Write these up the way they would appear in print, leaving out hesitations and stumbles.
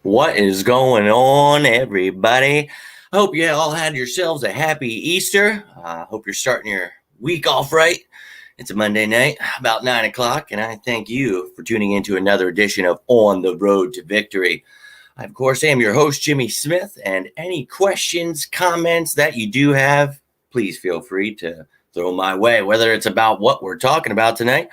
What is going on, everybody? I hope you all had yourselves a happy Easter. I hope you're starting your week off right. It's a Monday night, about 9 o'clock, and I thank you for tuning in to another edition of On the Road to Victory. I, of course, am your host, Jimmy Smith, and any questions, comments that you do have, please feel free to throw my way, whether it's about what we're talking about tonight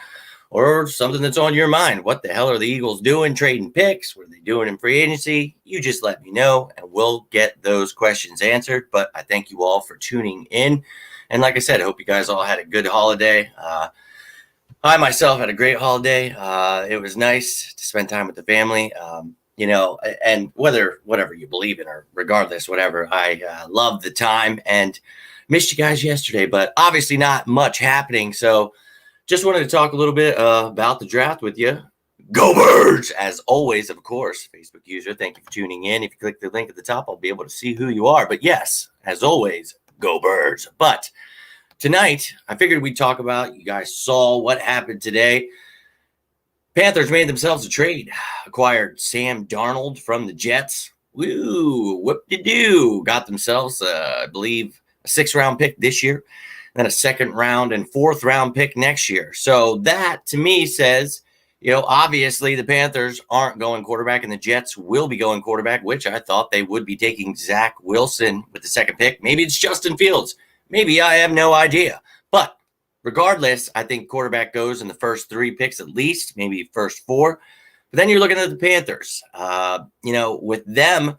or something that's on your mind. What the hell are the Eagles doing? Trading picks? What are they doing in free agency? You just let me know, and we'll get those questions answered. But I thank you all for tuning in. And like I said, I hope you guys all had a good holiday. I myself had a great holiday. It was nice to spend time with the family. And whatever you believe in, or regardless, whatever, I loved the time and missed you guys yesterday. But obviously not much happening. So just wanted to talk a little bit about the draft with you. Go Birds! As always, of course, Facebook user, thank you for tuning in. If you click the link at the top, I'll be able to see who you are. But yes, as always, Go Birds. But tonight, I figured we'd talk about, you guys saw what happened today. Panthers made themselves a trade, acquired Sam Darnold from the Jets. Woo, whoop-de-doo. Got themselves, I believe, a 6th-round pick this year, then a 2nd round and 4th round pick next year. So that to me says, obviously the Panthers aren't going quarterback and the Jets will be going quarterback, which I thought they would be taking Zach Wilson with the 2nd pick. Maybe it's Justin Fields. Maybe, I have no idea. But regardless, I think quarterback goes in the first 3 picks at least, maybe first 4. But then you're looking at the Panthers. With them,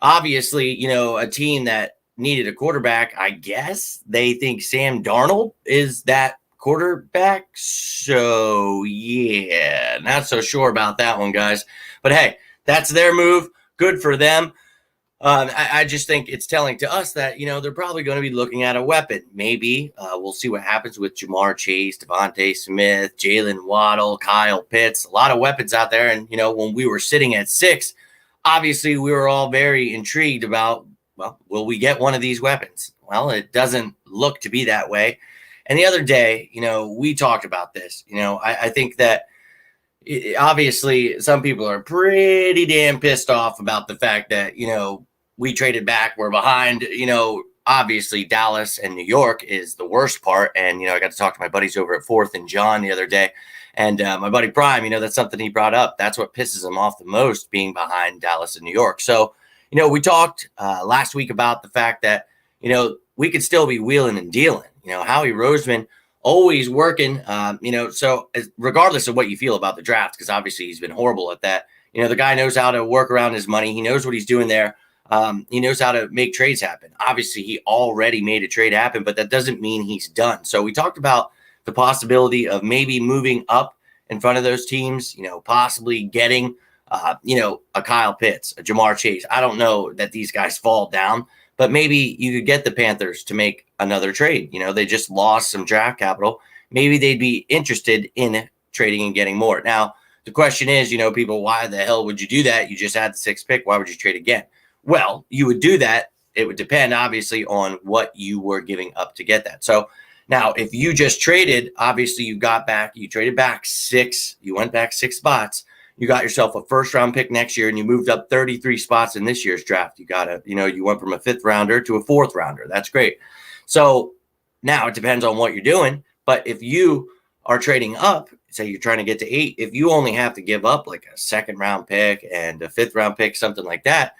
obviously, a team that needed a quarterback, I guess they think Sam Darnold is that quarterback. So, yeah, not so sure about that one, guys. But, hey, that's their move. Good for them. I just think it's telling to us that, they're probably going to be looking at a weapon. Maybe we'll see what happens with Jamar Chase, Devontae Smith, Jaelen Waddle, Kyle Pitts. A lot of weapons out there. And, when we were sitting at 6, obviously we were all very intrigued about, well, will we get one of these weapons? Well, it doesn't look to be that way. And the other day, we talked about this. I think that obviously some people are pretty damn pissed off about the fact that, we traded back. We're behind. Obviously Dallas and New York is the worst part. And, I got to talk to my buddies over at 4th and John the other day. And my buddy Prime, that's something he brought up. That's what pisses him off the most, being behind Dallas and New York. So, we talked last week about the fact that, we could still be wheeling and dealing. Howie Roseman always working, so regardless of what you feel about the draft, because obviously he's been horrible at that. The guy knows how to work around his money. He knows what he's doing there. He knows how to make trades happen. Obviously, he already made a trade happen, but that doesn't mean he's done. So we talked about the possibility of maybe moving up in front of those teams, possibly getting a Kyle Pitts, a Jamar Chase. I don't know that these guys fall down, but maybe you could get the Panthers to make another trade. They just lost some draft capital. Maybe they'd be interested in trading and getting more. Now, the question is, people, why the hell would you do that? You just had the 6th pick. Why would you trade again? Well, you would do that. It would depend, obviously, on what you were giving up to get that. So now, if you just traded, obviously you traded back 6, you went back 6 spots. You got yourself a 1st round pick next year, and you moved up 33 spots in this year's draft. You went from a 5th rounder to a 4th rounder. That's great. So now it depends on what you're doing. But if you are trading up, say you're trying to get to 8, if you only have to give up like a 2nd round pick and a 5th round pick, something like that,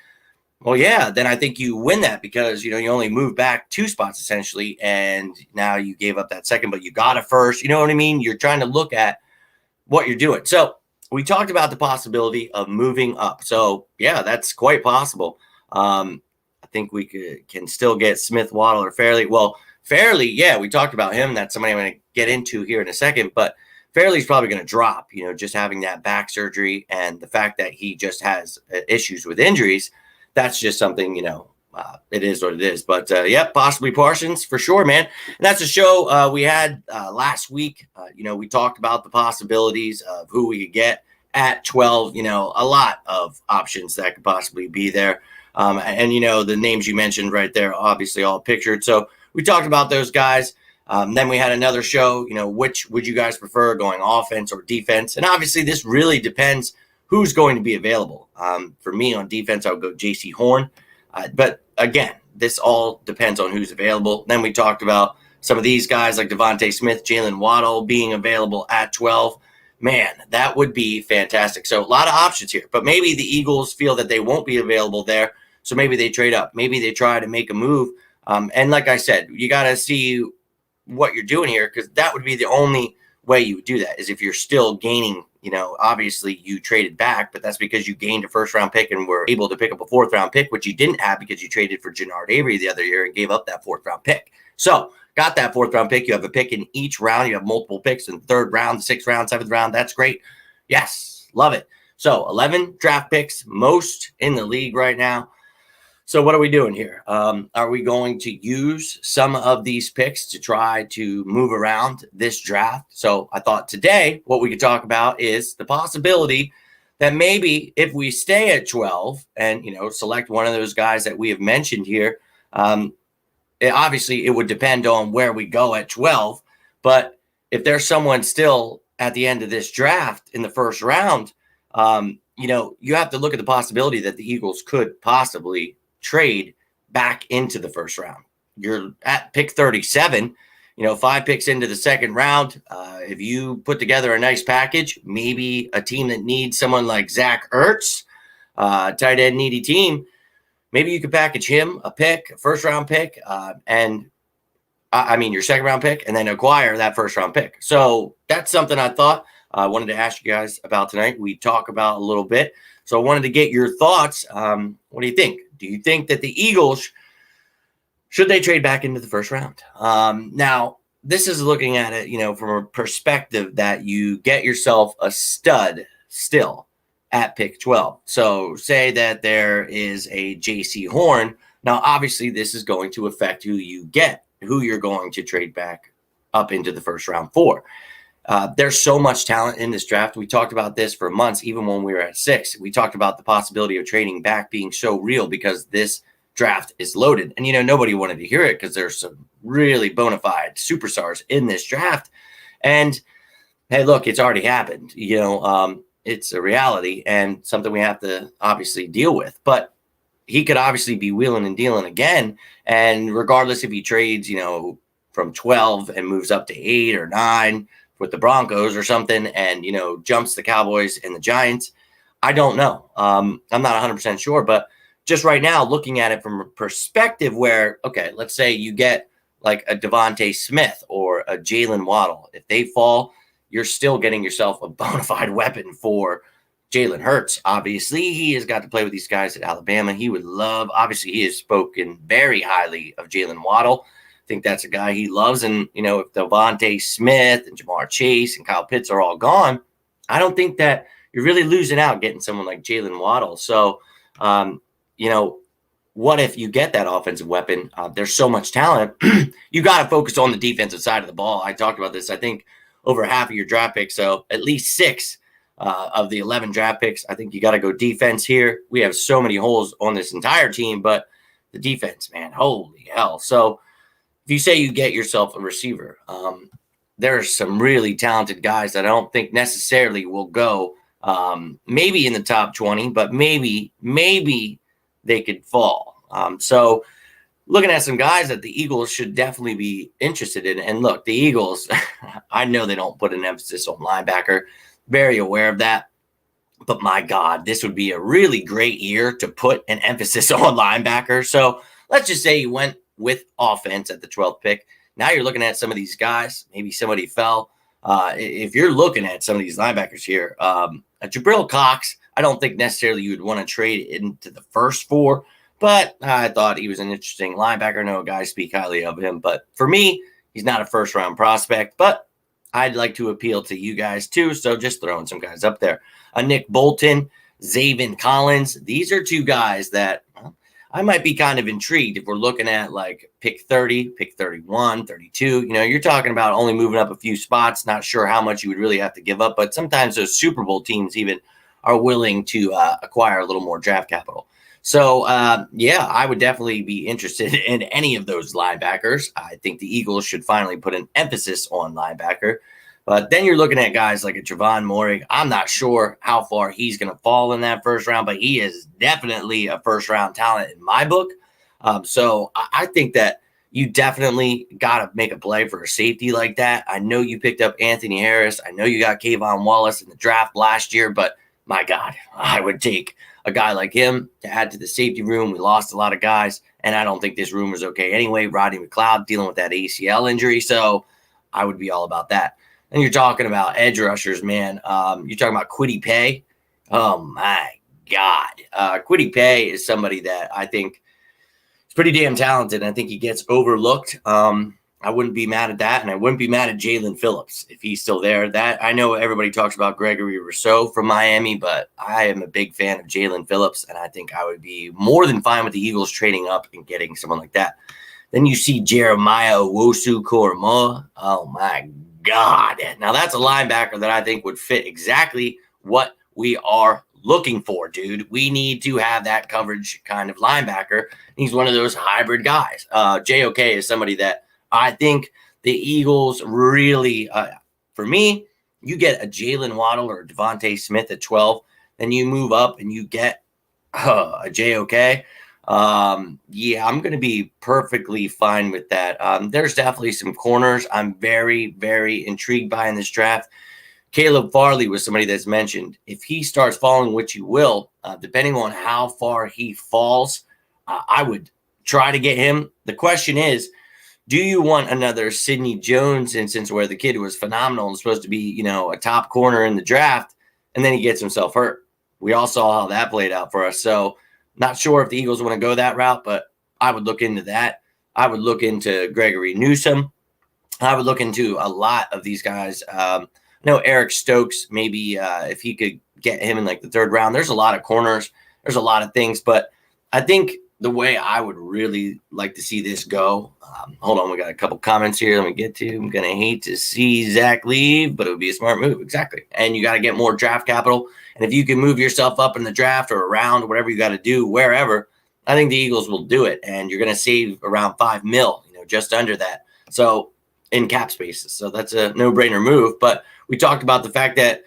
well, yeah, then I think you win that because, you only moved back 2 spots essentially, and now you gave up that 2nd, but you got a 1st. You know what I mean? You're trying to look at what you're doing. So we talked about the possibility of moving up. So, yeah, that's quite possible. I think we can still get Smith, Waddle, or Fairley. Well, Fairley, yeah, we talked about him. That's somebody I'm going to get into here in a second. But Fairley's probably going to drop, just having that back surgery and the fact that he just has issues with injuries. That's just something, it is what it is. But, possibly Parsons for sure, man. And that's a show we had last week. We talked about the possibilities of who we could get at 12, a lot of options that could possibly be there. And the names you mentioned right there, obviously all pictured. So we talked about those guys. Then we had another show, which would you guys prefer, going offense or defense? And obviously this really depends who's going to be available. For me on defense, I would go J.C. Horn. But again, this all depends on who's available. Then we talked about some of these guys like Javonte Smith, Jalen Waddle being available at 12. Man, that would be fantastic. So a lot of options here. But maybe the Eagles feel that they won't be available there, so maybe they trade up. Maybe they try to make a move. And like I said, you got to see what you're doing here, because that would be the only way you would do that is if you're still gaining. Obviously you traded back, but that's because you gained a first-round pick and were able to pick up a fourth-round pick, which you didn't have because you traded for Jannard Avery the other year and gave up that fourth-round pick. So got that fourth-round pick. You have a pick in each round. You have multiple picks in the third round, the sixth round, seventh round. That's great. Yes, love it. So 11 draft picks, most in the league right now. So what are we doing here? Are we going to use some of these picks to try to move around this draft? So I thought today what we could talk about is the possibility that maybe if we stay at 12 and, select one of those guys that we have mentioned here, obviously it would depend on where we go at 12. But if there's someone still at the end of this draft in the first round, you have to look at the possibility that the Eagles could possibly trade back into the first round. You're at pick 37, 5 picks into the second round. If you put together a nice package, maybe a team that needs someone like Zach Ertz, tight end needy team, maybe you could package him a pick, a first round pick, and your second round pick, and then acquire that first round pick. So that's something I thought I wanted to ask you guys about tonight. We talk about a little bit. So I wanted to get your thoughts. What do you think? Do you think that the Eagles, should they trade back into the first round? Now, this is looking at it, from a perspective that you get yourself a stud still at pick 12. So say that there is a J.C. Horn. Now, obviously, this is going to affect who you're going to trade back up into the first round for. There's so much talent in this draft. We talked about this for months, even when we were at 6. We talked about the possibility of trading back being so real because this draft is loaded. And, nobody wanted to hear it because there's some really bona fide superstars in this draft. And, hey, look, it's already happened. It's a reality and something we have to obviously deal with. But he could obviously be wheeling and dealing again. And regardless if he trades, from 12 and moves up to 8 or 9, with the Broncos or something and, jumps the Cowboys and the Giants, I don't know. I'm not 100% sure, but just right now, looking at it from a perspective where, okay, let's say you get like a Javonte Smith or a Jalen Waddle. If they fall, you're still getting yourself a bona fide weapon for Jalen Hurts. Obviously, he has got to play with these guys at Alabama. He would love, obviously, he has spoken very highly of Jalen Waddle. Think that's a guy he loves. And, if Devontae Smith and Jamar Chase and Kyle Pitts are all gone, I don't think that you're really losing out getting someone like Jalen Waddle. So, what if you get that offensive weapon? There's so much talent. You got to focus on the defensive side of the ball. I talked about this, I think, over half of your draft picks. So at least 6 of the 11 draft picks, I think you got to go defense here. We have so many holes on this entire team, but the defense, man, holy hell. So, if you say you get yourself a receiver, there are some really talented guys that I don't think necessarily will go maybe in the top 20, but maybe they could fall. So looking at some guys that the Eagles should definitely be interested in. And look, the Eagles, I know they don't put an emphasis on linebacker. Very aware of that. But my God, this would be a really great year to put an emphasis on linebacker. So let's just say you went with offense at the 12th pick. Now you're looking at some of these guys. Maybe somebody fell. If you're looking at some of these linebackers here, Jabril Cox, I don't think necessarily you would want to trade into the first 4, but I thought he was an interesting linebacker. I know guys speak highly of him, but for me, he's not a first-round prospect, but I'd like to appeal to you guys too, so just throwing some guys up there. Nick Bolton, Zaven Collins, these are 2 guys that I might be kind of intrigued if we're looking at like pick 30, pick 31, 32. You're talking about only moving up a few spots. Not sure how much you would really have to give up, but sometimes those Super Bowl teams even are willing to acquire a little more draft capital. So, I would definitely be interested in any of those linebackers. I think the Eagles should finally put an emphasis on linebacker. But then you're looking at guys like a Trevon Moehrig. I'm not sure how far he's going to fall in that first round, but he is definitely a first-round talent in my book. So I think that you definitely got to make a play for a safety like that. I know you picked up Anthony Harris. I know you got Kayvon Wallace in the draft last year, but my God, I would take a guy like him to add to the safety room. We lost a lot of guys, and I don't think this room was okay anyway. Rodney McLeod dealing with that ACL injury, so I would be all about that. And you're talking about edge rushers, man. You're talking about Kwity Paye. Oh, my God. Kwity Paye is somebody that I think is pretty damn talented. I think he gets overlooked. I wouldn't be mad at that, and I wouldn't be mad at Jaelen Phillips if he's still there. That I know everybody talks about Gregory Rashod from Miami, but I am a big fan of Jaelen Phillips, and I think I would be more than fine with the Eagles trading up and getting someone like that. Then you see Jeremiah Owusu-Koramoah. Oh, my God. Now, that's a linebacker that I think would fit exactly what we are looking for, dude. We need to have that coverage kind of linebacker. He's one of those hybrid guys. JOK is somebody that I think the Eagles really, for me, you get a Jalen Waddle or a Javonte Smith at 12, then you move up and you get a JOK. Yeah, I'm going to be perfectly fine with that. There's definitely some corners I'm very, very intrigued by in this draft. Caleb Farley was somebody that's mentioned. If he starts falling, which he will, depending on how far he falls, I would try to get him. The question is, do you want another Sidney Jones instance where the kid was phenomenal and supposed to be, a top corner in the draft, and then he gets himself hurt? We all saw how that played out for us. So not sure if the Eagles want to go that route, but I would look into that. I would look into Gregory Newsome. I would look into a lot of these guys. I know Eric Stokes, maybe if he could get him in like the third round. There's a lot of corners. There's a lot of things, but I think the way I would really like to see this go, hold on, we got a couple comments here. Let me get to. I'm going to hate to see Zach leave, but it would be a smart move. Exactly. And you got to get more draft capital. And if you can move yourself up in the draft or around, whatever you got to do, wherever, I think the Eagles will do it. And you're going to save around $5 million, just under that. So in cap spaces. So that's a no-brainer move. But we talked about the fact that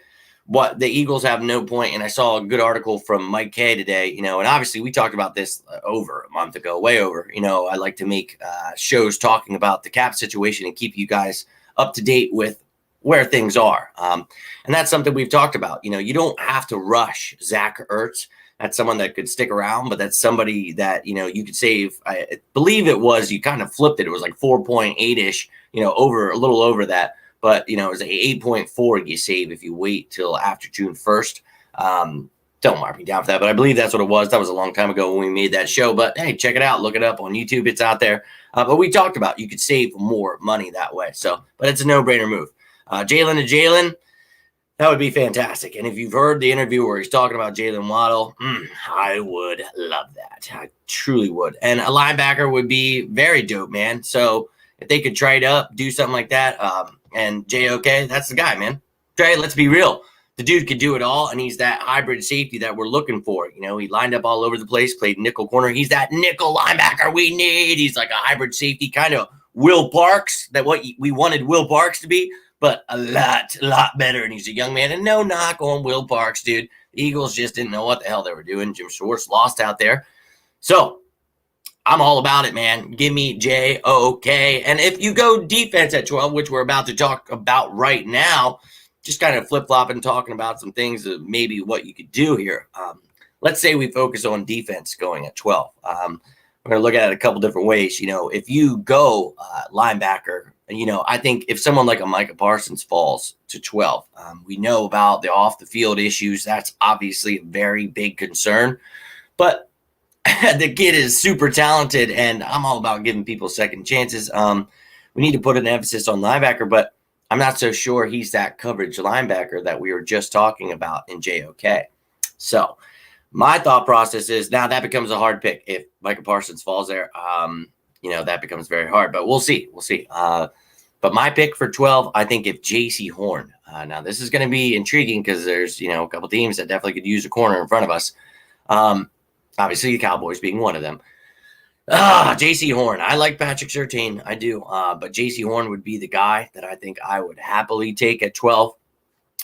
what the Eagles have no point, and I saw a good article from Mike Kay today, and obviously we talked about this over a month ago, way over. I like to make shows talking about the cap situation and keep you guys up to date with where things are. And that's something we've talked about. You don't have to rush Zach Ertz. That's someone that could stick around, but that's somebody that, you could save. I believe it was, you kind of flipped it. It was like 4.8-ish, over a little over that. But, it was a 8.4 you save if you wait till after June 1st. Don't mark me down for that, but I believe that's what it was. That was a long time ago when we made that show. But, hey, check it out. Look it up on YouTube. It's out there. But we talked about you could save more money that way. But it's a no-brainer move. Jaelen, that would be fantastic. And if you've heard the interview where he's talking about Jalen Waddle, I would love that. I truly would. And a linebacker would be very dope, man. So if they could trade up, do something like that, and JOK, that's the guy, man. Trey, let's be real. The dude could do it all, and he's that hybrid safety that we're looking for. He lined up all over the place, played nickel corner. He's that nickel linebacker we need. He's like a hybrid safety, kind of Will Parks, that what we wanted Will Parks to be, but a lot better. And he's a young man. And no knock on Will Parks, dude. The Eagles just didn't know what the hell they were doing. Jim Schwartz lost out there. So I'm all about it, man. Give me JOK. And if you go defense at 12, which we're about to talk about right now, just kind of flip-flopping, talking about some things of maybe what you could do here. Let's say we focus on defense going at 12. We're going to look at it a couple different ways. If you go linebacker, I think if someone like a Micah Parsons falls to 12, we know about the off-the-field issues. That's obviously a very big concern. But the kid is super talented, and I'm all about giving people second chances. We need to put an emphasis on linebacker, but I'm not so sure he's that coverage linebacker that we were just talking about in JOK. So my thought process is now that becomes a hard pick. If Micah Parsons falls there, that becomes very hard, but we'll see. But my pick for 12, I think if JC Horn, now this is going to be intriguing because there's, a couple teams that definitely could use a corner in front of us. Obviously, the Cowboys being one of them. J.C. Horn. I like Patrick Surtain. I do. But J.C. Horn would be the guy that I think I would happily take at 12.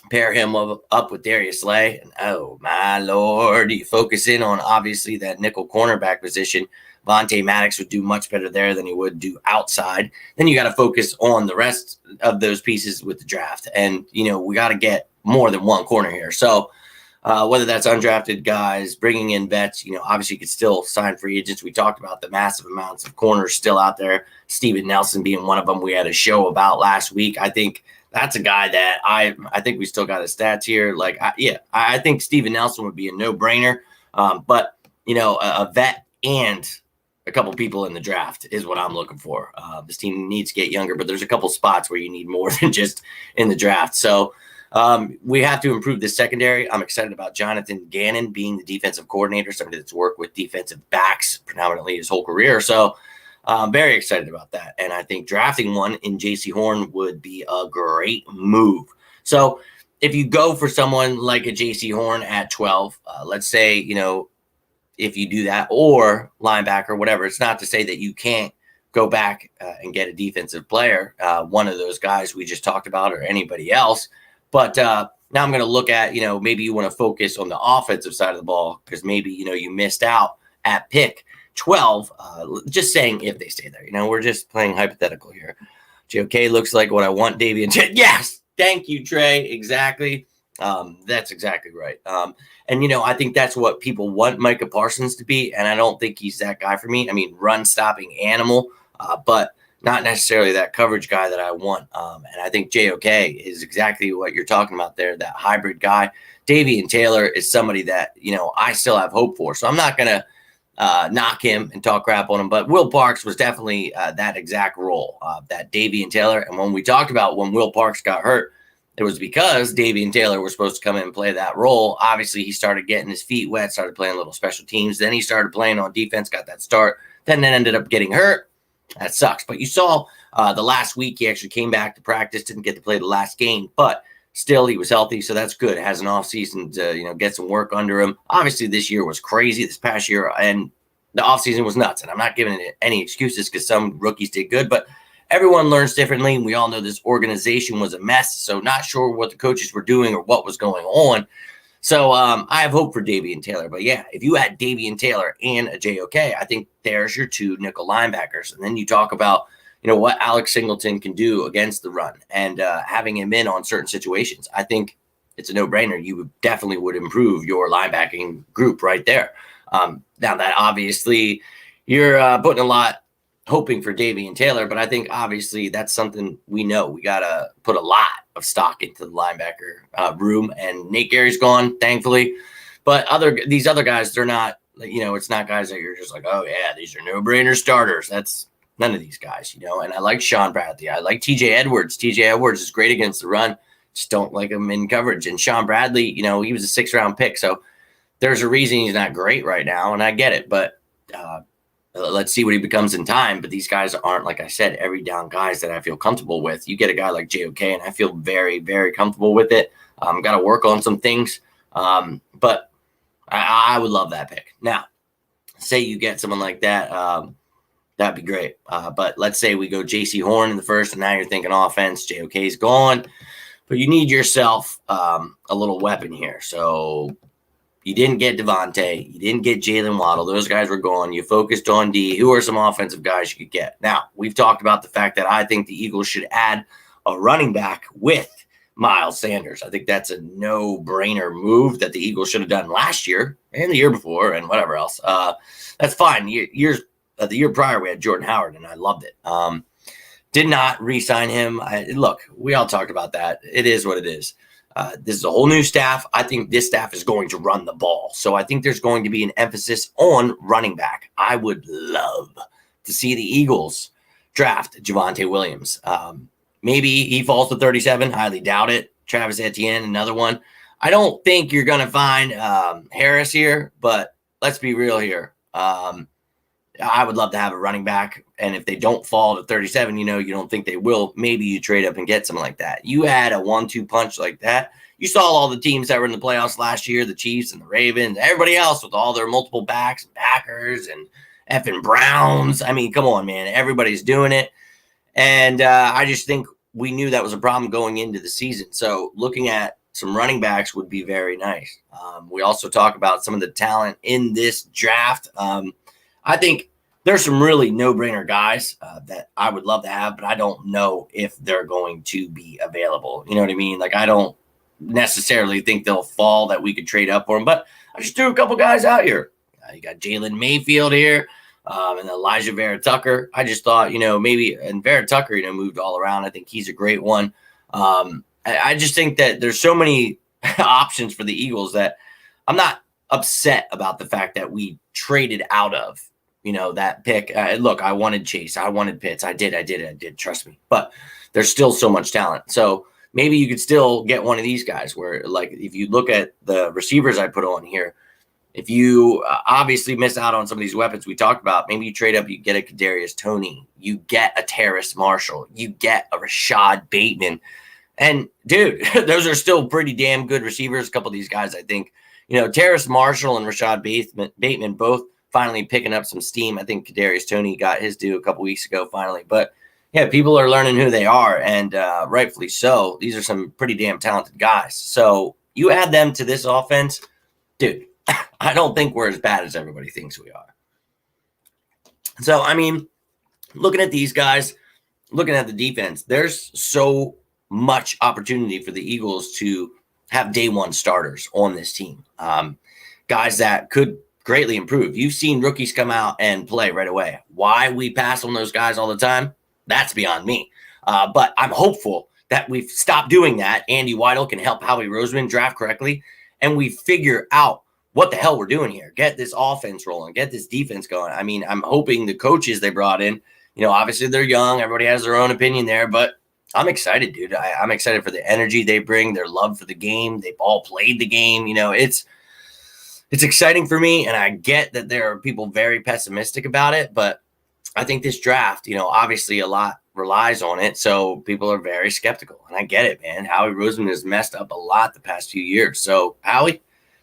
Pair him up with Darius Slay. And oh, my Lord, you focus in on, obviously, that nickel cornerback position. Vontae Maddox would do much better there than he would do outside. Then you got to focus on the rest of those pieces with the draft. And, we got to get more than one corner here. So, whether that's undrafted guys, bringing in vets, obviously you could still sign free agents. We talked about the massive amounts of corners still out there. Steven Nelson being one of them we had a show about last week. I think that's a guy that I think we still got his stats here. I think Steven Nelson would be a no-brainer. But, a vet and a couple people in the draft is what I'm looking for. This team needs to get younger, but there's a couple spots where you need more than just in the draft. So, we have to improve the secondary. I'm excited about Jonathan Gannon being the defensive coordinator, somebody that's worked with defensive backs predominantly his whole career. So I'm very excited about that. And I think drafting one in J.C. Horn would be a great move. So if you go for someone like a J.C. Horn at 12, let's say, if you do that, or linebacker, whatever, it's not to say that you can't go back and get a defensive player, one of those guys we just talked about or anybody else. But now I'm going to look at, maybe you want to focus on the offensive side of the ball because maybe, you missed out at pick 12. Just saying if they stay there. We're just playing hypothetical here. JOK looks like what I want, Davian. Yes, thank you, Trey. Exactly. That's exactly right. And, I think that's what people want Micah Parsons to be, and I don't think he's that guy for me. I mean, run-stopping animal, but not necessarily that coverage guy that I want. And I think JOK is exactly what you're talking about there, that hybrid guy. Davian Taylor is somebody that, I still have hope for. So I'm not going to knock him and talk crap on him. But Will Parks was definitely that exact role, that Davian Taylor. And when we talked about when Will Parks got hurt, it was because Davian Taylor was supposed to come in and play that role. Obviously, he started getting his feet wet, started playing a little special teams. Then he started playing on defense, got that start, then ended up getting hurt. That sucks. But you saw the last week he actually came back to practice, didn't get to play the last game, but still he was healthy, so that's good. Has an offseason to get some work under him. Obviously, this year was crazy, this past year, and the offseason was nuts. And I'm not giving it any excuses because some rookies did good, but everyone learns differently. And we all know this organization was a mess, so not sure what the coaches were doing or what was going on. So I have hope for Davian Taylor. But, yeah, if you had Davian Taylor and a JOK, I think there's your two nickel linebackers. And then you talk about, what Alex Singleton can do against the run and having him in on certain situations. I think it's a no-brainer. You definitely would improve your linebacking group right there. Now that obviously you're putting a lot hoping for Davian Taylor, but I think obviously that's something we know. We got to put a lot of stock into the linebacker room, and Nate Gary's gone, thankfully. But these other guys, they're not, it's not guys that you're just like, oh, yeah, these are no-brainer starters. That's none of these guys, and I like Sean Bradley. I like TJ Edwards. TJ Edwards is great against the run. Just don't like him in coverage. And Sean Bradley, he was a 6th-round pick, so there's a reason he's not great right now, and I get it. But let's see what he becomes in time. But these guys aren't, like I said, every down guys that I feel comfortable with. You get a guy like JOK, and I feel very, very comfortable with it. Got to work on some things. But I would love that pick. Now, say you get someone like that, that'd be great. But let's say we go J.C. Horn in the first, and now you're thinking offense. JOK's gone. But you need yourself a little weapon here. So you didn't get Javonte. You didn't get Jaelen Waddle. Those guys were gone. You focused on D. Who are some offensive guys you could get? Now, we've talked about the fact that I think the Eagles should add a running back with Miles Sanders. I think that's a no-brainer move that the Eagles should have done last year and the year before and whatever else. That's fine. The year prior, we had Jordan Howard, and I loved it. Did not re-sign him. Look, we all talked about that. It is what it is. This is a whole new staff. I think this staff is going to run the ball. So I think there's going to be an emphasis on running back. I would love to see the Eagles draft Javonte Williams. Maybe he falls to 37. Highly doubt it. Travis Etienne, another one. I don't think you're going to find Harris here, but let's be real here. I would love to have a running back. And if they don't fall to 37, you don't think they will, maybe you trade up and get something like that. You had a 1-2 punch like that. You saw all the teams that were in the playoffs last year, the Chiefs and the Ravens, everybody else with all their multiple backs and backers and effing Browns. I mean, come on, man. Everybody's doing it. And I just think we knew that was a problem going into the season. So looking at some running backs would be very nice. We also talk about some of the talent in this draft. I think there's some really no-brainer guys that I would love to have, but I don't know if they're going to be available. You know what I mean? Like, I don't necessarily think they'll fall that we could trade up for them, but I just threw a couple guys out here. You got Jalen Mayfield here. And Elijah Vera Tucker. I just thought, maybe, and Vera Tucker, moved all around. I think he's a great one. I just think that there's so many options for the Eagles that I'm not upset about the fact that we traded out of, that pick. Look, I wanted Chase. I wanted Pitts. I did. Trust me. But there's still so much talent. So maybe you could still get one of these guys where, like, if you look at the receivers I put on here, if you obviously miss out on some of these weapons we talked about, maybe you trade up, you get a Kadarius Toney, you get a Terrace Marshall, you get a Rashod Bateman. And, dude, those are still pretty damn good receivers. A couple of these guys, I think, Terrace Marshall and Rashod Bateman both finally picking up some steam. I think Kadarius Toney got his due a couple weeks ago finally. But, yeah, people are learning who they are, and rightfully so. These are some pretty damn talented guys. So you add them to this offense, dude, I don't think we're as bad as everybody thinks we are. So, I mean, looking at these guys, looking at the defense, there's so much opportunity for the Eagles to have day one starters on this team. Guys that could greatly improve. You've seen rookies come out and play right away. Why we pass on those guys all the time, that's beyond me. But I'm hopeful that we've stopped doing that. Andy Weidel can help Howie Roseman draft correctly, and we figure out what the hell we're doing here. Get this offense rolling. Get this defense going. I mean, I'm hoping the coaches they brought in, obviously they're young. Everybody has their own opinion there, but I'm excited, dude. I'm excited for the energy they bring, their love for the game. They've all played the game. It's exciting for me, and I get that there are people very pessimistic about it, but I think this draft, obviously a lot relies on it, so people are very skeptical, and I get it, man. Howie Roseman has messed up a lot the past few years. So, Howie,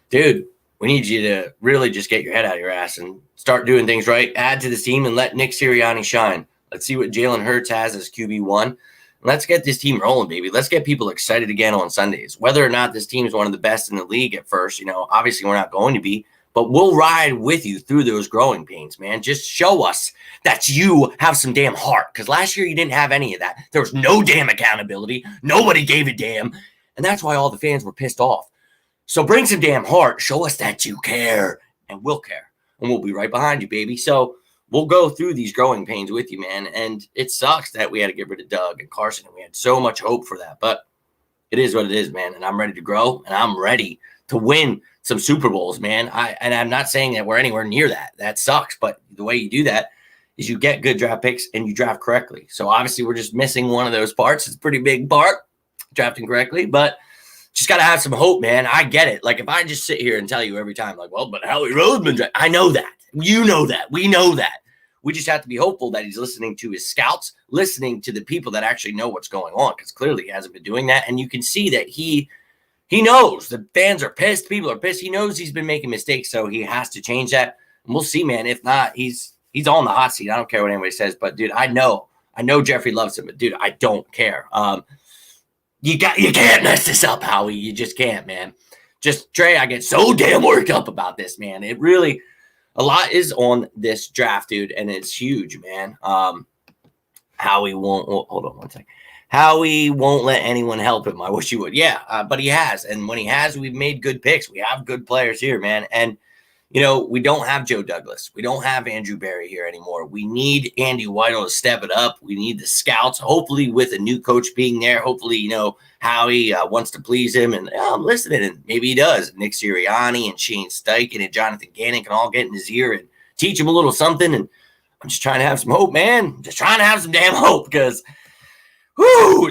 dude, we need you to really just get your head out of your ass and start doing things right. Add to this team and let Nick Sirianni shine. Let's see what Jalen Hurts has as QB1. Let's get this team rolling, baby. Let's get people excited again on Sundays. Whether or not this team is one of the best in the league at first, obviously we're not going to be, but we'll ride with you through those growing pains, man. Just show us that you have some damn heart, because last year you didn't have any of that. There was no damn accountability. Nobody gave a damn, and that's why all the fans were pissed off. So bring some damn heart. Show us that you care, and we'll care. And we'll be right behind you, baby. So we'll go through these growing pains with you, man. And it sucks that we had to get rid of Doug and Carson, and we had so much hope for that. But it is what it is, man. And I'm ready to grow, and I'm ready to win some Super Bowls, man. I'm not saying that we're anywhere near that. That sucks. But the way you do that is you get good draft picks and you draft correctly. So obviously we're just missing one of those parts. It's a pretty big part, drafting correctly. But just got to have some hope, man. I get it. Like, if I just sit here and tell you every time, like, well, but Howie Roseman, I know that. You know that. We know that. We just have to be hopeful that he's listening to his scouts, listening to the people that actually know what's going on, because clearly he hasn't been doing that. And you can see that he knows the fans are pissed. People are pissed. He knows he's been making mistakes, so he has to change that. And we'll see, man. If not, he's on the hot seat. I don't care what anybody says. But, dude, I know Jeffrey loves him. But, dude, I don't care. You can't mess this up, Howie. You just can't, man. Just, Trey, I get so damn worked up about this, man. It really, a lot is on this draft, dude, and it's huge, man. Howie won't, hold on one second. Howie won't let anyone help him. I wish he would. Yeah, but he has. And when he has, we've made good picks. We have good players here, man. And, we don't have Joe Douglas. We don't have Andrew Berry here anymore. We need Andy Weidel to step it up. We need the scouts, hopefully with a new coach being there. Hopefully, Howie wants to please him. And I'm listening, and maybe he does. Nick Sirianni and Shane Steichen and Jonathan Gannon can all get in his ear and teach him a little something. And I'm just trying to have some hope, man. Just trying to have some damn hope, because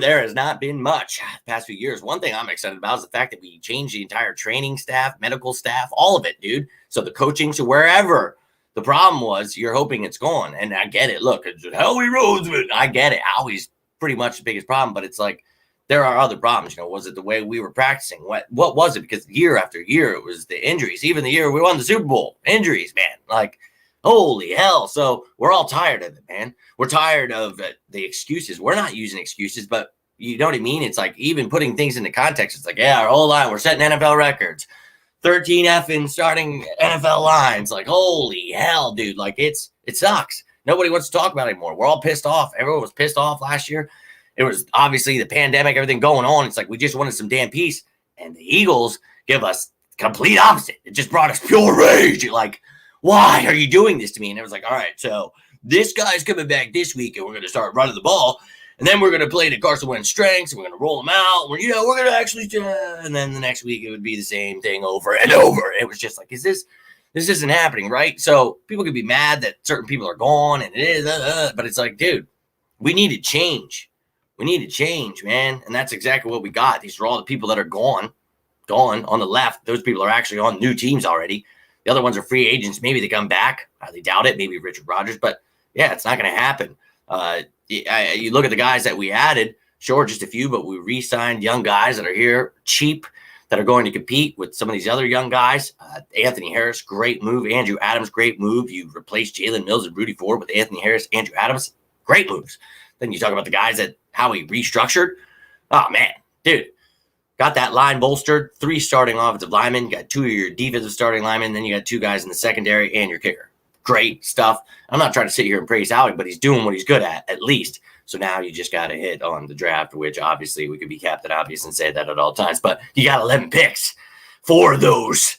there has not been much the past few years. One thing I'm excited about is the fact that we changed the entire training staff, medical staff, all of it, dude. So the coaching, so wherever the problem was, you're hoping it's gone. And I get it. Look, it's Howie Roseman. I get it. Howie's pretty much the biggest problem, but it's like there are other problems. Was it the way we were practicing? What was it? Because year after year, it was the injuries. Even the year we won the Super Bowl, injuries, man. Like, Holy hell. So we're all tired of it, man. We're tired of the excuses. We're not using excuses, but you know what I mean? It's like even putting things into context. It's like, yeah, our whole line, we're setting NFL records. 13 effing starting NFL lines. Like, holy hell, dude. Like, it sucks. Nobody wants to talk about it anymore. We're all pissed off. Everyone was pissed off last year. It was obviously the pandemic, everything going on. It's like we just wanted some damn peace. And the Eagles give us complete opposite. It just brought us pure rage. Like, why are you doing this to me? And it was like, all right, so this guy's coming back this week, and we're going to start running the ball. And then we're going to play to Carson Wentz's strengths, and we're going to roll him out. We're going to actually, and then the next week it would be the same thing over and over. It was just like, this isn't happening, right? So people could be mad that certain people are gone, and it is, but it's like, dude, we need to change. We need to change, man. And that's exactly what we got. These are all the people that are gone on the left. Those people are actually on new teams already. The other ones are free agents. Maybe they come back. I highly doubt it. Maybe Richard Rodgers, but yeah, it's not going to happen. You look at the guys that we added, sure, just a few, but we re-signed young guys that are here cheap, that are going to compete with some of these other young guys. Anthony Harris, great move. Andrew Adams, great move. You replaced Jalen Mills and Rudy Ford with Anthony Harris, Andrew Adams, great moves. Then you talk about the guys that how he restructured. Oh, man, dude. Got that line bolstered, 3 starting offensive linemen, got 2 of your defensive starting linemen, then you got 2 guys in the secondary and your kicker. Great stuff. I'm not trying to sit here and praise Howie, but he's doing what he's good at least. So now you just got to hit on the draft, which obviously we could be Captain Obvious and say that at all times, but you got 11 picks, 4 of those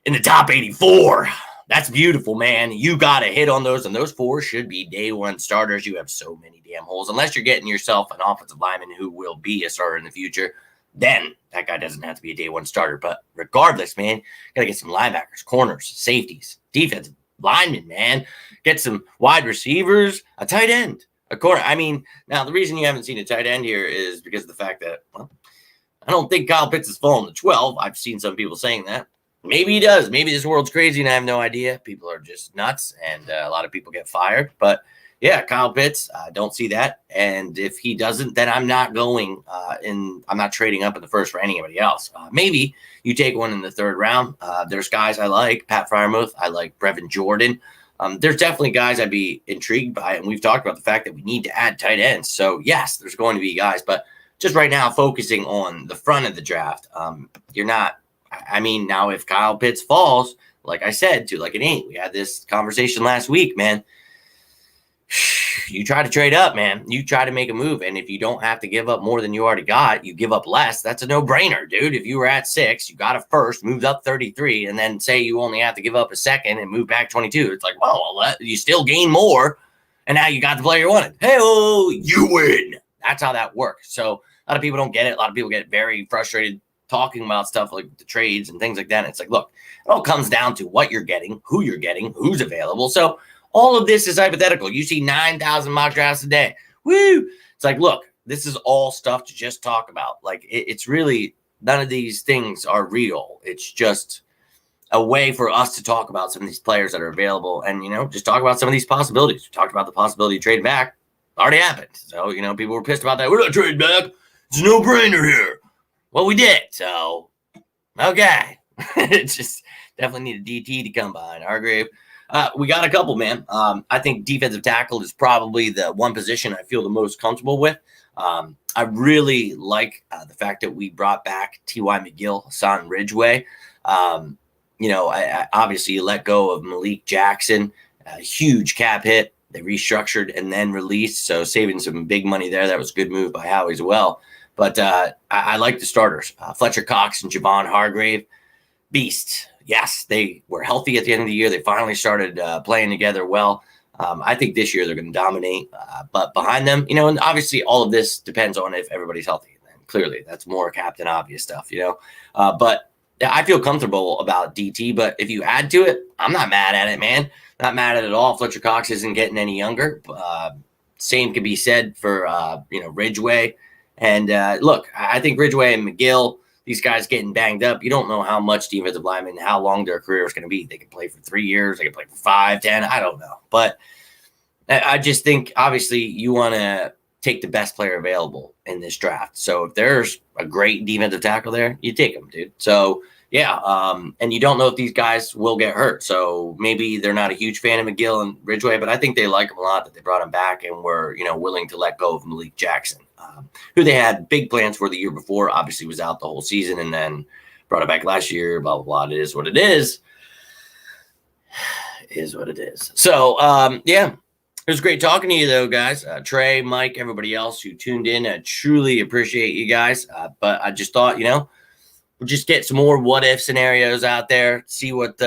in the top 84. That's beautiful, man. You got to hit on those, and those 4 should be day one starters. You have so many damn holes. Unless you're getting yourself an offensive lineman who will be a starter in the future, then that guy doesn't have to be a day one starter. But regardless, man, got to get some linebackers, corners, safeties, defensive linemen, man. Get some wide receivers, a tight end, a corner. I mean, now the reason you haven't seen a tight end here is because of the fact that, well, I don't think Kyle Pitts has fallen to 12. I've seen some people saying that. Maybe he does. Maybe this world's crazy and I have no idea. People are just nuts, and a lot of people get fired. But yeah, Kyle Pitts, don't see that. And if he doesn't, then I'm not going I'm not trading up in the first for anybody else. Maybe you take one in the 3rd round. There's guys I like, Pat Freiermuth. I like Brevin Jordan. There's definitely guys I'd be intrigued by. And we've talked about the fact that we need to add tight ends. So yes, there's going to be guys, but just right now focusing on the front of the draft, you're not, I mean, now if Kyle Pitts falls, like I said, to like an 8, we had this conversation last week, man. You try to trade up, man. You try to make a move. And if you don't have to give up more than you already got, you give up less. That's a no-brainer, dude. If you were at 6, you got a first, moved up 33, and then say you only have to give up a second and move back 22. It's like, well, you still gain more, and now you got the player you wanted. Hey-oh, you win. That's how that works. So a lot of people don't get it. A lot of people get very frustrated talking about stuff like the trades and things like that. And it's like, look, it all comes down to what you're getting, who's available. So all of this is hypothetical. You see 9,000 mock drafts a day. Woo! It's like, look, this is all stuff to just talk about. Like, it's really, none of these things are real. It's just a way for us to talk about some of these players that are available and, just talk about some of these possibilities. We talked about the possibility of trading back. Already happened. So, people were pissed about that. We're not trading back. It's a no-brainer here. Well, we did. So, okay. It's just definitely need a DT to come behind Hargrave. We got a couple, man. I think defensive tackle is probably the one position I feel the most comfortable with. I really like the fact that we brought back T.Y. McGill, Hassan Ridgeway. Obviously you let go of Malik Jackson, a huge cap hit. They restructured and then released, so saving some big money there. That was a good move by Howie as well. But I like the starters. Fletcher Cox and Javon Hargrave, beasts. Yes, they were healthy at the end of the year. They finally started playing together well. I think this year they're going to dominate. But behind them, and obviously all of this depends on if everybody's healthy. And clearly, that's more Captain Obvious stuff, But I feel comfortable about DT. But if you add to it, I'm not mad at it, man. Not mad at it at all. Fletcher Cox isn't getting any younger. Same can be said for, Ridgeway. And look, I think Ridgeway and McGill, these guys getting banged up, you don't know how much defensive linemen, how long their career is going to be. They can play for 3 years. They can play for 5, 10. I don't know. But I just think, obviously, you want to take the best player available in this draft. So if there's a great defensive tackle there, you take him, dude. So and you don't know if these guys will get hurt. So maybe they're not a huge fan of McGill and Ridgeway, but I think they like him a lot that they brought him back and were, willing to let go of Malik Jackson, who they had big plans for the year before. Obviously was out the whole season and then brought it back last year, blah, blah, blah. It is what it is. It is what it is. So, it was great talking to you, though, guys. Trey, Mike, everybody else who tuned in. I truly appreciate you guys. But I just thought, we'll just get some more what-if scenarios out there, see what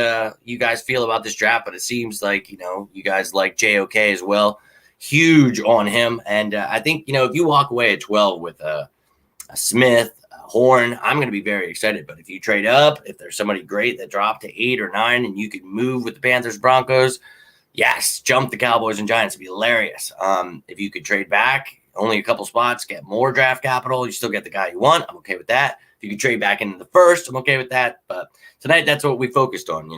you guys feel about this draft. But it seems like, you guys like JOK as well. Huge on him. And I think, if you walk away at 12 with a Smith, Horn, I'm going to be very excited. But if you trade up, if there's somebody great that dropped to 8 or 9 and you could move with the Panthers, Broncos, yes, jump the Cowboys and Giants. It'd be hilarious. If you could trade back only a couple spots, get more draft capital, you still get the guy you want. I'm okay with that. If you could trade back into the first, I'm okay with that. But tonight, that's what we focused on,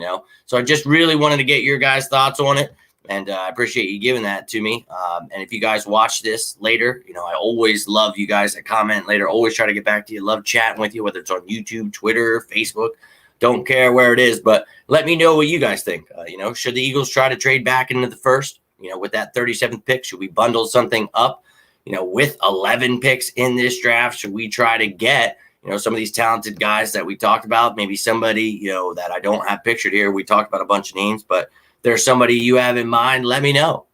So I just really wanted to get your guys' thoughts on it. And I appreciate you giving that to me. And if you guys watch this later, I always love you guys that comment later. Always try to get back to you. Love chatting with you, whether it's on YouTube, Twitter, Facebook. Don't care where it is, but let me know what you guys think. Should the Eagles try to trade back into the first, with that 37th pick? Should we bundle something up, with 11 picks in this draft? Should we try to get, some of these talented guys that we talked about? Maybe somebody, that I don't have pictured here. We talked about a bunch of names, but there's somebody you have in mind, let me know.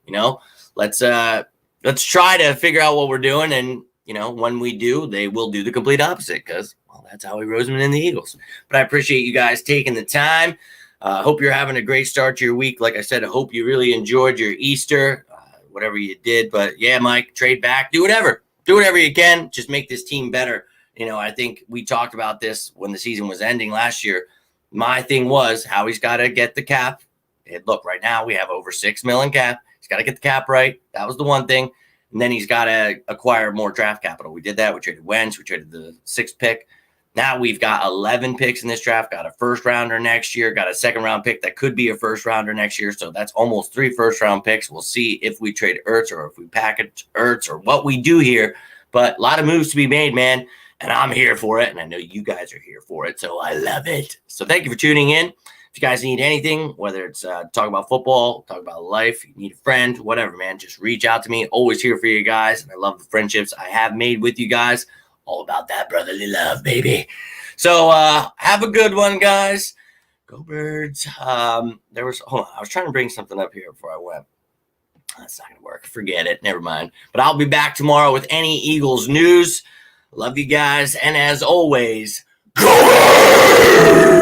Let's try to figure out what we're doing. And, when we do, they will do the complete opposite because, well, that's Howie Roseman and the Eagles. But I appreciate you guys taking the time. Hope you're having a great start to your week. Like I said, I hope you really enjoyed your Easter, whatever you did. But, yeah, Mike, trade back. Do whatever. Do whatever you can. Just make this team better. I think we talked about this when the season was ending last year. My thing was Howie's got to get the cap. And look, right now we have over $6 million cap. He's got to get the cap right. That was the one thing. And then he's got to acquire more draft capital. We did that. We traded Wentz. We traded the 6th pick. Now we've got 11 picks in this draft. Got a first rounder next year. Got a second round pick that could be a first rounder next year. So that's almost 3 first round picks. We'll see if we trade Ertz or if we package Ertz or what we do here. But a lot of moves to be made, man. And I'm here for it. And I know you guys are here for it. So I love it. So thank you for tuning in. If you guys need anything, whether it's talk about football, talk about life, you need a friend, whatever, man, just reach out to me. Always here for you guys. And I love the friendships I have made with you guys. All about that brotherly love, baby. So have a good one, guys. Go Birds. Hold on. I was trying to bring something up here before I went. That's not going to work. Forget it. Never mind. But I'll be back tomorrow with any Eagles news. Love you guys. And as always, go Birds!